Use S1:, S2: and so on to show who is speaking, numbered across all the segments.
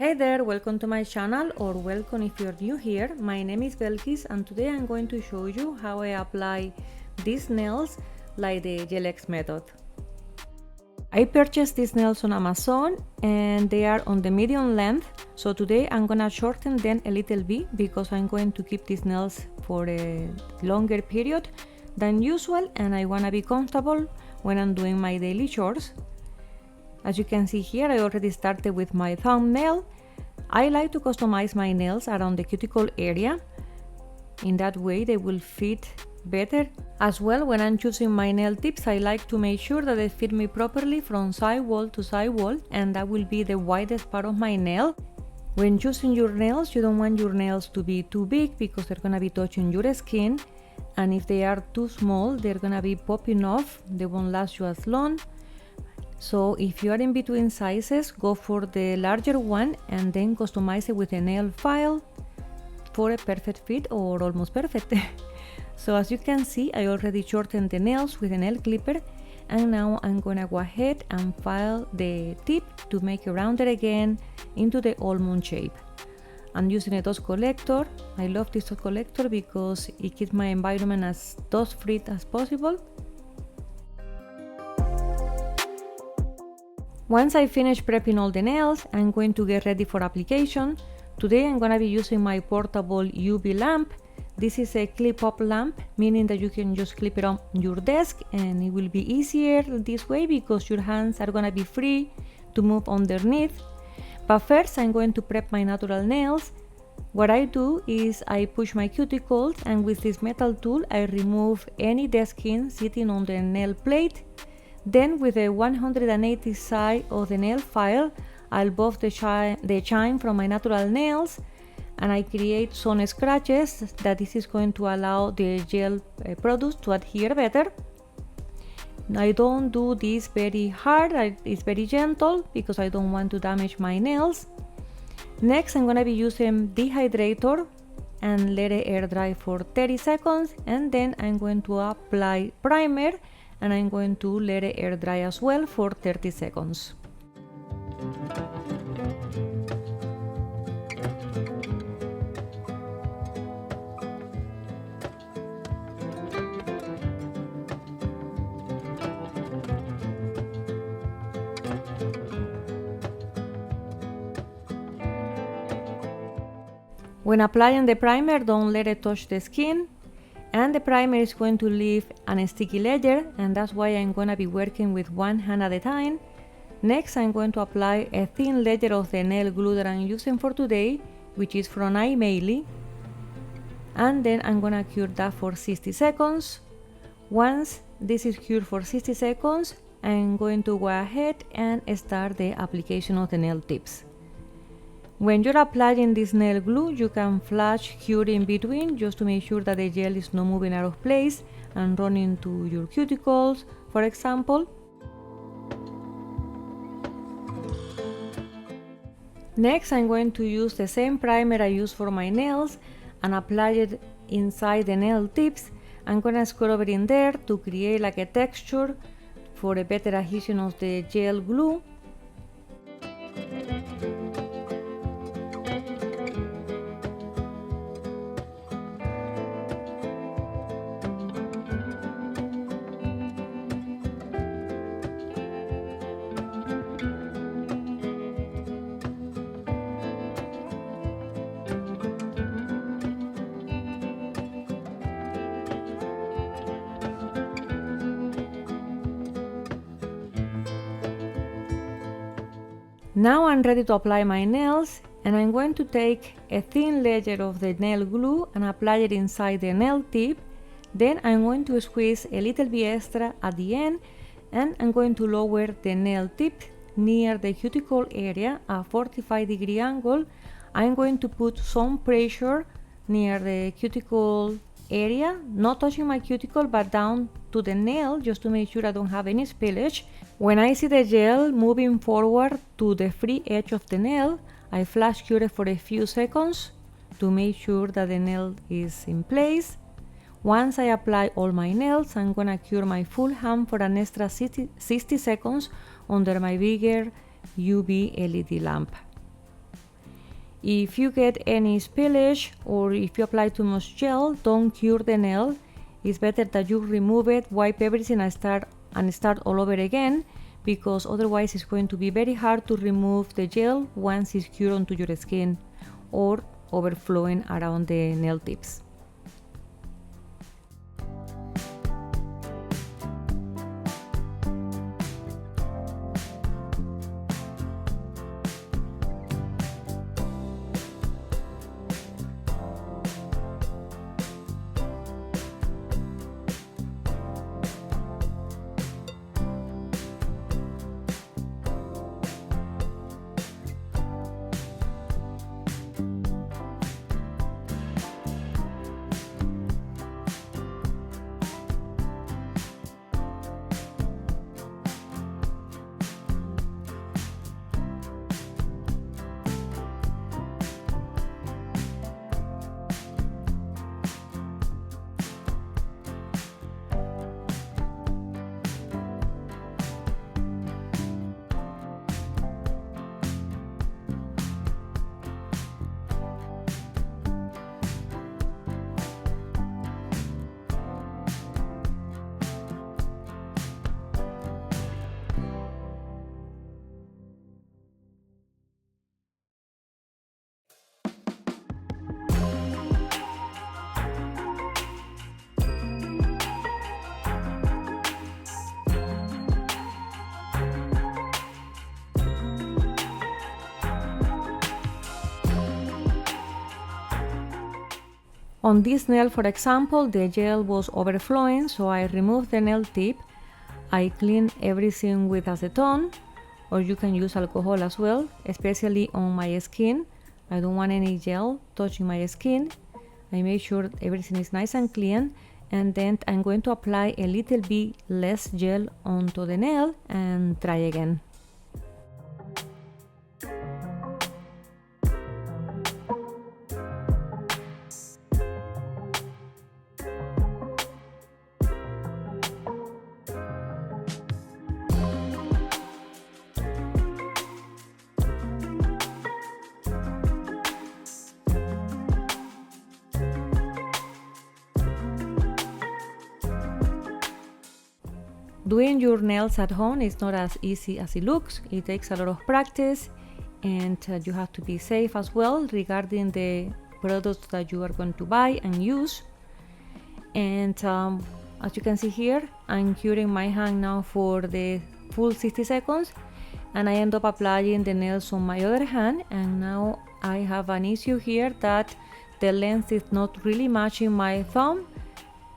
S1: Hey there, welcome to my channel, or welcome if you're new here. My name is Belkis and today I'm going to show you how I apply these nails like the Gel-X method. I purchased these nails on Amazon and they are on the medium length, so today I'm gonna shorten them a little bit because I'm going to keep these nails for a longer period than usual and I wanna be comfortable when I'm doing my daily chores. As you can see here, I already started with my thumbnail. I like to customize my nails around the cuticle area. In that way they will fit better. As well, when I'm choosing my nail tips, I like to make sure that they fit me properly from side wall to side wall, and that will be the widest part of my nail. When choosing your nails, you don't want your nails to be too big because they're gonna be touching your skin, and if they are too small, they're gonna be popping off. They won't last you as long. So if you are in between sizes, go for the larger one and then customize it with a nail file for a perfect fit or almost perfect. So as you can see, I already shortened the nails with a nail clipper, and now I'm gonna go ahead and file the tip to make it rounded again into the almond shape. I'm using a dust collector. I love this dust collector because it keeps my environment as dust free as possible. Once I finish prepping all the nails, I'm going to get ready for application. Today I'm going to be using my portable UV lamp. This is a clip-up lamp, meaning that you can just clip it on your desk and it will be easier this way because your hands are going to be free to move underneath. But first I'm going to prep my natural nails. What I do is I push my cuticles, and with this metal tool I remove any dead skin sitting on the nail plate. Then with a 180 side of the nail file, I'll buff the shine from my natural nails, and I create some scratches that this is going to allow the gel products to adhere better. I don't do this very hard, it's very gentle because I don't want to damage my nails. Next I'm going to be using dehydrator and let it air dry for 30 seconds, and then I'm going to apply primer and I'm going to let it air dry as well for 30 seconds. When applying the primer, don't let it touch the skin. And the primer is going to leave a sticky layer, and that's why I'm going to be working with one hand at a time. Next I'm going to apply a thin layer of the nail glue that I'm using for today, which is from iMaily, and then I'm going to cure that for 60 seconds. Once this is cured for 60 seconds, I'm going to go ahead and start the application of the nail tips. When you're applying this nail glue, you can flash cure in between just to make sure that the gel is not moving out of place and running to your cuticles, for example. Next, I'm going to use the same primer I use for my nails and apply it inside the nail tips. I'm going to scrub it in there to create like a texture for a better adhesion of the gel glue. Now I'm ready to apply my nails, and I'm going to take a thin layer of the nail glue and apply it inside the nail tip. Then I'm going to squeeze a little bit extra at the end, and I'm going to lower the nail tip near the cuticle area at 45-degree angle. I'm going to put some pressure near the cuticle area, not touching my cuticle but down to the nail just to make sure I don't have any spillage. When I see the gel moving forward to the free edge of the nail, I flash cure it for a few seconds to make sure that the nail is in place. Once I apply all my nails, I'm gonna cure my full hand for an extra 60 seconds under my bigger UV LED lamp. If you get any spillage or if you apply too much gel, don't cure the nail. It's better that you remove it, wipe everything and start all over again, because otherwise it's going to be very hard to remove the gel once it's cured onto your skin or overflowing around the nail tips. On this nail, for example, the gel was overflowing, so I removed the nail tip. I clean everything with acetone, or you can use alcohol as well, especially on my skin. I don't want any gel touching my skin. I make sure everything is nice and clean, and then I'm going to apply a little bit less gel onto the nail and try again. Doing your nails at home is not as easy as it looks. It takes a lot of practice, and you have to be safe as well regarding the products that you are going to buy and use. And as you can see here, I'm curing my hand now for the full 60 seconds, and I end up applying the nails on my other hand, and now I have an issue here that the length is not really matching my thumb.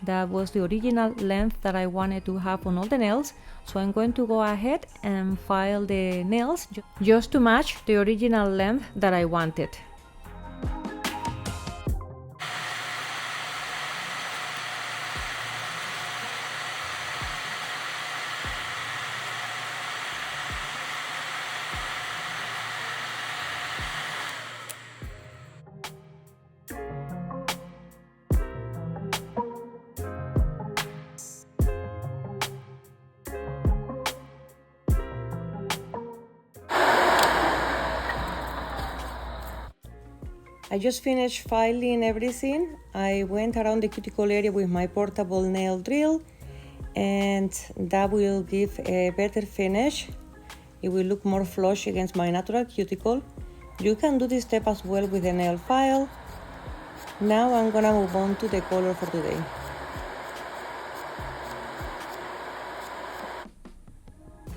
S1: That was the original length that I wanted to have on all the nails, so I'm going to go ahead and file the nails just to match the original length that I wanted. I just finished filing everything. I went around the cuticle area with my portable nail drill, and that will give a better finish. It will look more flush against my natural cuticle. You can do this step as well with a nail file. Now I'm gonna move on to the color for today.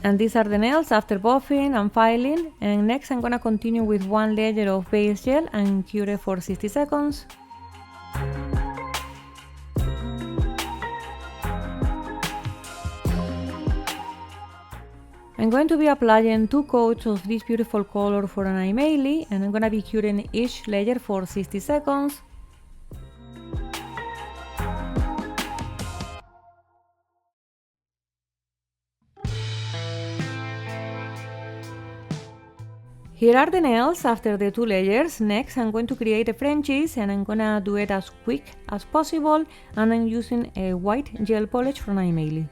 S1: And these are the nails after buffing and filing, and next I'm gonna continue with one layer of base gel and cure it for 60 seconds. I'm going to be applying 2 coats of this beautiful color for an eye melee, and I'm gonna be curing each layer for 60 seconds. Here are the nails after the 2 layers. Next, I'm going to create a Frenchies, and I'm gonna do it as quick as possible, and I'm using a white gel polish from eye melee.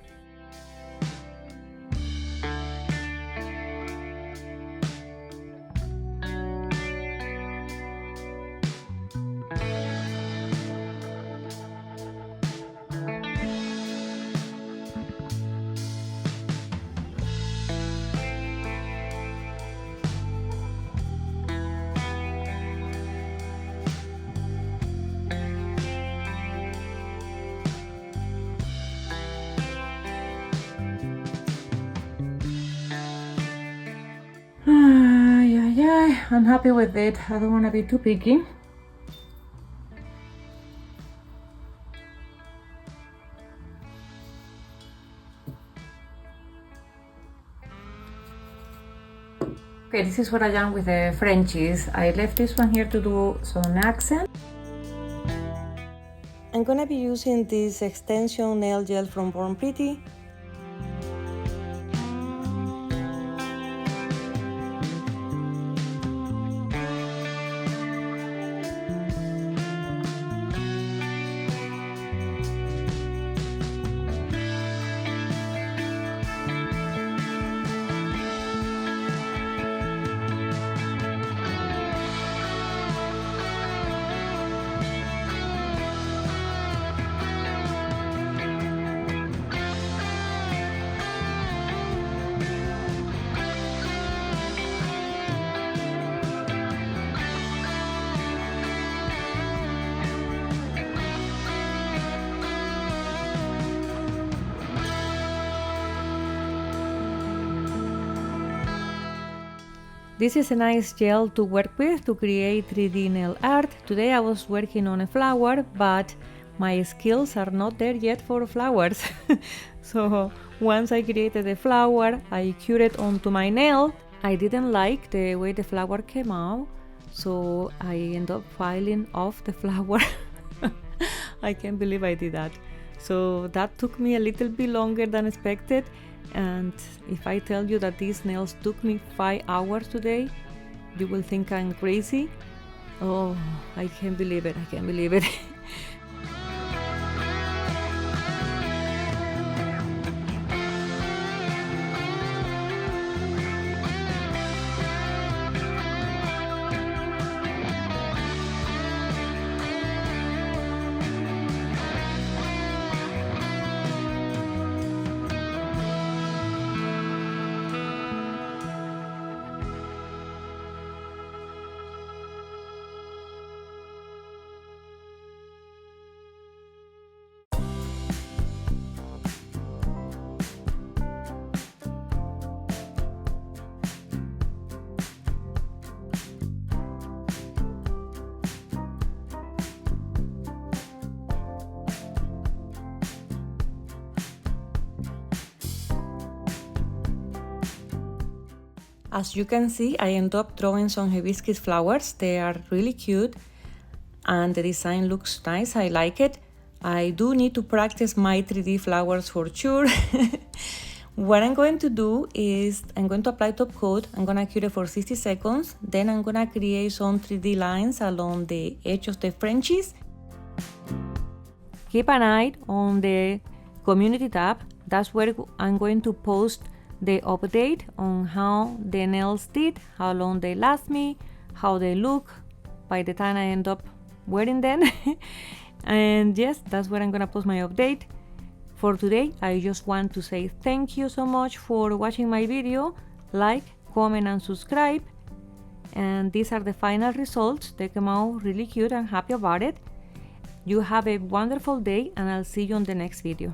S1: I'm happy with it. I don't want to be too picky. Okay, this is what I done with the Frenchies. I left this one here to do some accent. I'm gonna be using this extension nail gel from Born Pretty. This is a nice gel to work with to create 3D nail art. Today I was working on a flower, but my skills are not there yet for flowers. So once I created the flower, I cured it onto my nail. I didn't like the way the flower came out, so I ended up filing off the flower. I can't believe I did that. So that took me a little bit longer than expected. And if I tell you that these nails took me 5 hours today, you will think I'm crazy. Oh, I can't believe it, I can't believe it. As you can see, I end up drawing some hibiscus flowers. They are really cute and the design looks nice. I like it. I do need to practice my 3D flowers for sure. What I'm going to do is I'm going to apply top coat. I'm going to cure it for 60 seconds. Then I'm going to create some 3D lines along the edge of the Frenchies. Keep an eye on the community tab. That's where I'm going to post the update on how the nails did, how long they last me, how they look by the time I end up wearing them. And yes, that's where I'm gonna post my update. For today, I just want to say thank you so much for watching my video. Like, comment and subscribe. And these are the final results. They came out really cute and happy about it. You have a wonderful day and I'll see you on the next video.